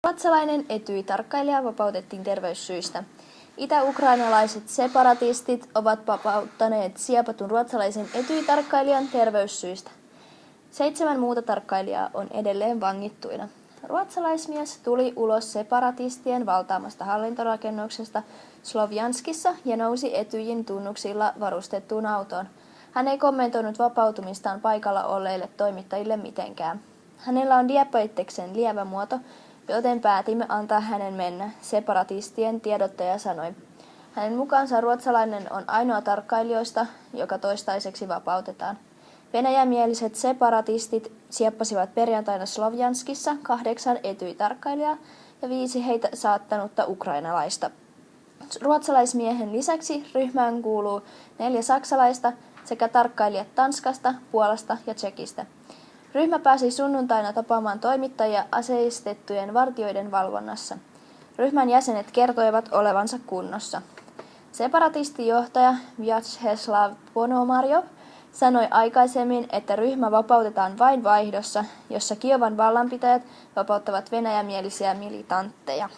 Ruotsalainen Etyj-tarkkailija vapautettiin terveyssyistä. Itä-ukrainalaiset separatistit ovat vapauttaneet siepatun ruotsalaisen Etyj-tarkkailijan terveyssyistä. 7 muuta tarkkailijaa on edelleen vangittuina. Ruotsalaismies tuli ulos separatistien valtaamasta hallintorakennuksesta Slovjanskissa ja nousi Etyjin tunnuksilla varustettuun autoon. Hän ei kommentoinut vapautumistaan paikalla olleille toimittajille mitenkään. Hänellä on diabeteksen lievä muoto, joten päätimme antaa hänen mennä, separatistien tiedottaja sanoi. Hänen mukaansa ruotsalainen on ainoa tarkkailijoista, joka toistaiseksi vapautetaan. Venäjämieliset separatistit sieppasivat perjantaina Slovjanskissa 8 Etyj-tarkkailijaa ja 5 heitä saattanutta ukrainalaista. Ruotsalaismiehen lisäksi ryhmään kuuluu 4 saksalaista sekä tarkkailijat Tanskasta, Puolasta ja Tšekistä. Ryhmä pääsi sunnuntaina tapaamaan toimittajia aseistettujen vartijoiden valvonnassa. Ryhmän jäsenet kertoivat olevansa kunnossa. Separatistijohtaja Vyacheslav Ponomarjov sanoi aikaisemmin, että ryhmä vapautetaan vain vaihdossa, jossa Kiovan vallanpitäjät vapauttavat venäjämielisiä militantteja.